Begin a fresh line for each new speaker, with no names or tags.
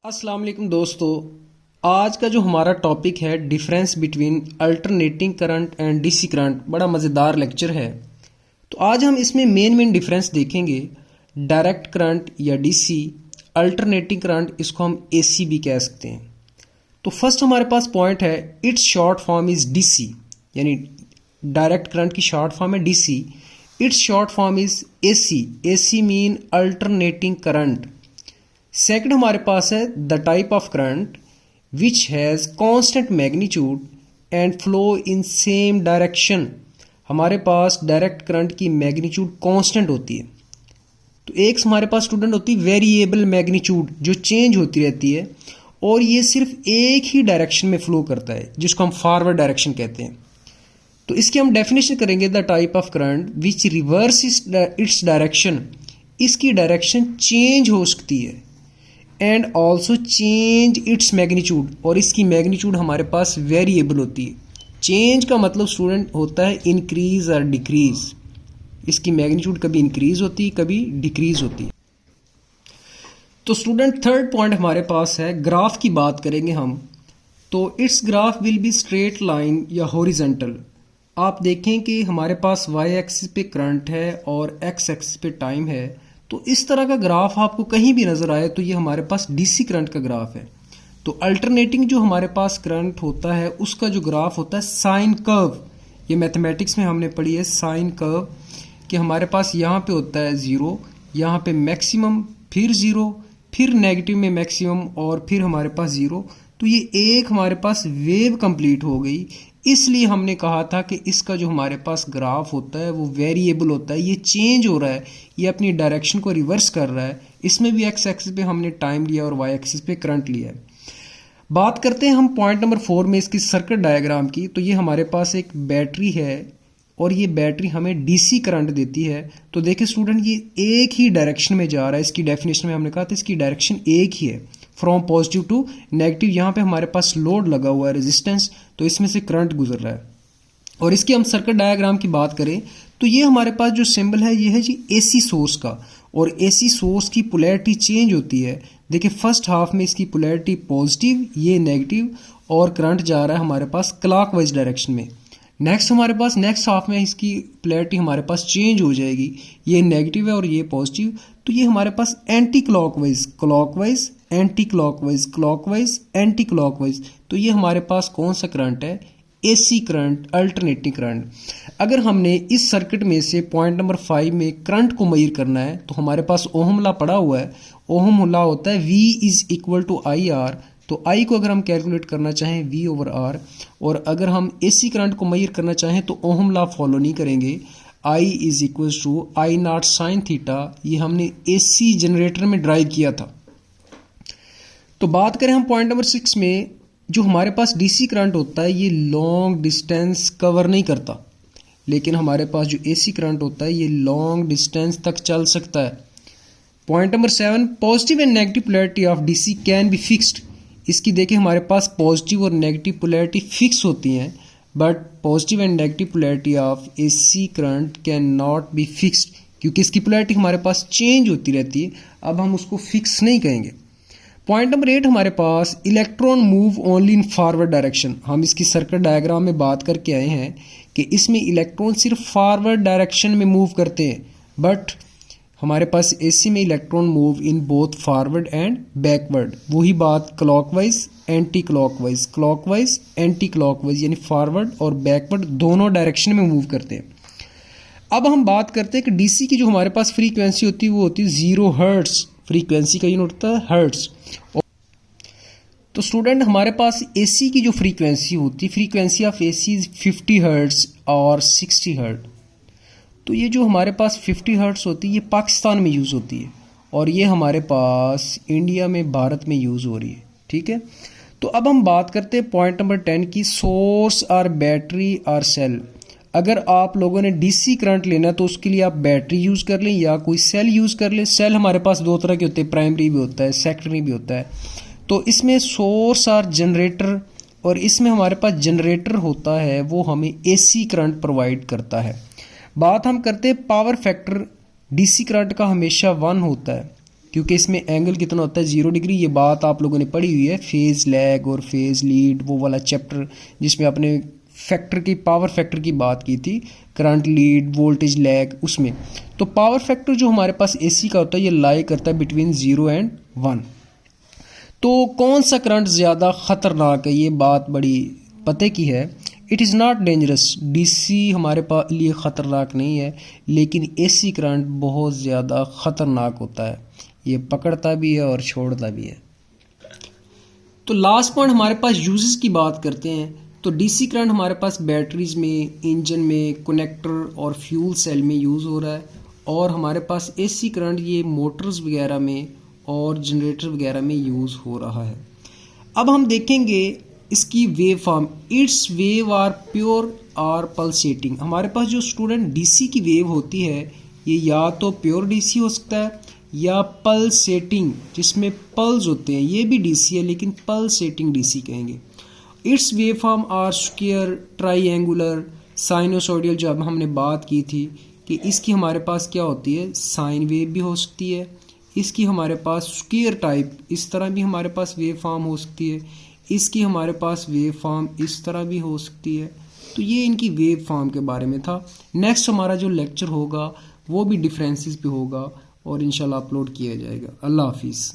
अस्सलाम वालेकुम दोस्तों। आज का जो हमारा टॉपिक है difference between alternating current and DC current, बड़ा मज़ेदार लेक्चर है। तो आज हम इसमें मेन डिफरेंस देखेंगे। डायरेक्ट करंट या डीसी, अल्टरनेटिंग करंट इसको हम एसी भी कह सकते हैं। तो फर्स्ट हमारे पास पॉइंट है, it's short form is DC, यानी डायरेक्ट करंट की शॉर्ट फॉर्म है DC. It's short form is AC, AC mean alternating current. Second हमारे पास है the type of current which has constant magnitude and flow in same direction. हमारे पास direct current की magnitude constant होती है। तो एक हमारे पास स्टूडेंट होती है वेरिएबल मैग्नीट्यूड, जो चेंज होती रहती है, और ये सिर्फ एक ही डायरेक्शन में फ्लो करता है, जिसको हम फॉरवर्ड डायरेक्शन कहते हैं। तो इसकी हम डेफिनेशन करेंगे, the type of current which reverse its direction. इसकी डायरेक्शन चेंज हो सकती है and also change its magnitude, और इसकी मैग्नीट्यूड हमारे पास वेरिएबल होती है। चेंज का मतलब स्टूडेंट होता है इंक्रीज और डिक्रीज। इसकी मैग्नीट्यूड कभी इंक्रीज होती है, कभी डिक्रीज होती है। तो स्टूडेंट थर्ड पॉइंट हमारे पास है, ग्राफ की बात करेंगे हम। तो it's graph will be straight line या हॉरिजेंटल। आप देखें कि हमारे पास वाई एक्सिस पे करंट है और एक्स एक्सिस पे टाइम है। तो इस तरह का ग्राफ आपको कहीं भी नज़र आए तो ये हमारे पास डीसी करंट का ग्राफ है। तो अल्टरनेटिंग जो हमारे पास करंट होता है उसका जो ग्राफ होता है साइन कर्व। ये मैथमेटिक्स में हमने पढ़ी है साइन कर्व, कि हमारे पास यहाँ पे होता है ज़ीरो, यहाँ पे मैक्सिमम, फिर ज़ीरो, फिर नेगेटिव में मैक्सिमम, और फिर हमारे पास ज़ीरो। तो ये एक हमारे पास वेव कंप्लीट हो गई। इसलिए हमने कहा था कि इसका जो हमारे पास ग्राफ होता है वो वेरिएबल होता है, ये चेंज हो रहा है, ये अपनी डायरेक्शन को रिवर्स कर रहा है। इसमें भी एक्स एक्सिस पे हमने टाइम लिया और वाई एक्सिस पे करंट लिया है। बात करते हैं हम पॉइंट नंबर 4 में इसकी सर्किट डायग्राम की। तो ये हमारे पास एक बैटरी है और ये बैटरी हमें डीसी करंट देती है। तो देखिए स्टूडेंट, ये एक ही डायरेक्शन में जा रहा है। इसकी डेफिनेशन में हमने कहा था इसकी डायरेक्शन एक ही है, फ्रॉम पॉजिटिव टू नेगेटिव। यहाँ पे हमारे पास लोड लगा हुआ है, रेजिस्टेंस, तो इसमें से करंट गुजर रहा है। और इसकी हम सर्किट डायग्राम की बात करें तो ये हमारे पास जो सिंबल है ये है जी एसी सोर्स का, और एसी सोर्स की पोलैरिटी चेंज होती है। देखिए फर्स्ट हाफ में इसकी पोलैरिटी पॉजिटिव, ये नेगेटिव, और करंट जा रहा है हमारे पास क्लॉकवाइज डायरेक्शन में। नेक्स्ट हमारे पास नेक्स्ट हाफ में इसकी पोलैरिटी हमारे पास चेंज हो जाएगी, ये नेगेटिव है और ये पॉजिटिव। तो ये हमारे पास anti clockwise, clockwise, anti clockwise, clockwise, anti clockwise. तो ये हमारे पास कौन सा करंट है? AC current, alternating current. अगर हमने इस सर्किट में से पॉइंट नंबर 5 में करंट को मेजर करना है तो हमारे पास ओहम लॉ पड़ा हुआ है। ओहम लॉ होता है V is equal to I R. तो I को अगर हम कैलकुलेट करना चाहें V ओवर R, और अगर हम एसी करंट को मेजर करना चाहें तो ओहम लॉ फॉलो नहीं करेंगे। I is equal to I naught sine theta. ये हमने एसी जनरेटर में ड्राइव किया था। तो बात करें हम पॉइंट नंबर 6 में, जो हमारे पास डीसी करंट होता है ये लॉन्ग डिस्टेंस कवर नहीं करता, लेकिन हमारे पास जो एसी करंट होता है ये लॉन्ग डिस्टेंस तक चल सकता है। Point number 7, positive and negative polarity of DC can be fixed. इसकी देखिए हमारे पास पॉजिटिव और नेगेटिव पोलैरिटी फिक्स होती हैं, but positive and negative polarity of AC current can not be fixed, क्योंकि इसकी पोलैरिटी हमारे पास चेंज होती रहती है। अब हम उसको फिक्स नहीं कहेंगे। पॉइंट नंबर 8 हमारे पास, electron move only in forward direction. हम इसकी सर्किट डायग्राम में बात करके आए हैं कि इसमें इलेक्ट्रॉन सिर्फ फॉरवर्ड डायरेक्शन में मूव करते हैं, बट हमारे पास एसी में electron move in both forward and backward. वही बात clockwise, anti clockwise, clockwise, anti clockwise, यानी फॉरवर्ड और बैकवर्ड दोनों डायरेक्शन में मूव करते हैं। अब हम बात करते हैं कि डीसी की जो हमारे पास फ्रीक्वेंसी होती है वो होती है 0 हर्ट्ज। फ्रीक्वेंसी का यूनिट होता है हर्ट्ज। तो स्टूडेंट हमारे पास एसी की जो फ्रीक्वेंसी होती है, फ्रीक्वेंसी ऑफ एसी 50 हर्ट्ज और 60 हर्ट्ज। तो ये जो हमारे पास 50 हर्ट्ज होती है ये पाकिस्तान में यूज़ होती है, और ये हमारे पास इंडिया में, भारत में यूज़ हो रही है। ठीक है। तो अब हम बात करते हैं पॉइंट नंबर 10 की, सोर्स और बैटरी और सेल। अगर आप लोगों ने डीसी करंट लेना है तो उसके लिए आप बैटरी यूज़ कर लें या कोई सेल यूज़ कर लें। सेल हमारे पास दो तरह के होते हैं, प्राइमरी भी होता है, सेकेंडरी भी होता है। तो इसमें सोर्स और जनरेटर, और इसमें हमारे पास जनरेटर होता है वो हमें एसी करंट प्रोवाइड करता है। बात हम करते हैं पावर फैक्टर। डीसी करंट का हमेशा 1 होता है, क्योंकि इसमें एंगल कितना होता है 0 डिग्री। ये बात आप लोगों ने पढ़ी हुई है फेज़ लैग और फेज़ लीड, वो वाला चैप्टर जिसमें आपने फैक्टर की पावर फैक्टर की बात की थी, करंट लीड वोल्टेज लैग, उसमें। तो पावर फैक्टर जो हमारे पास एसी का होता है ये लाई करता है बिटवीन 0 एंड 1। तो कौन सा करंट ज़्यादा ख़तरनाक है, ये बात बड़ी पते की है। It is not dangerous, DC हमारे पास लिए ख़तरनाक नहीं है, लेकिन एसी करंट बहुत ज़्यादा ख़तरनाक होता है, ये पकड़ता भी है और छोड़ता भी है। तो लास्ट पॉइंट हमारे पास यूजेस की बात करते हैं। तो डीसी करंट हमारे पास बैटरीज में, इंजन में, कनेक्टर और फ्यूल सेल में यूज़ हो रहा है, और हमारे पास एसी करंट ये मोटर्स वगैरह में और जनरेटर वगैरह में यूज़ हो रहा है। अब हम देखेंगे इसकी wave form. It's wave are pure or pulsating. हमारे पास जो स्टूडेंट डीसी की वेव होती है ये या तो प्योर डीसी हो सकता है या पल्सेटिंग, जिसमें पल्स होते हैं, ये भी डीसी है लेकिन पल्सेटिंग डीसी कहेंगे। It's wave form are square, triangular, sinusoidal, जो अब हमने बात की थी कि इसकी हमारे पास क्या होती है, साइन वेव भी हो सकती है, इसकी हमारे पास स्क्वायर टाइप इस तरह भी हमारे पास वेव फॉर्म हो सकती है, इसकी हमारे पास वेव फॉर्म इस तरह भी हो सकती है। तो ये इनकी वेव फॉर्म के बारे में था। नेक्स्ट हमारा जो लेक्चर होगा वो भी डिफरेंसेस पे होगा और इंशाल्लाह अपलोड किया जाएगा। अल्लाह हाफिज़।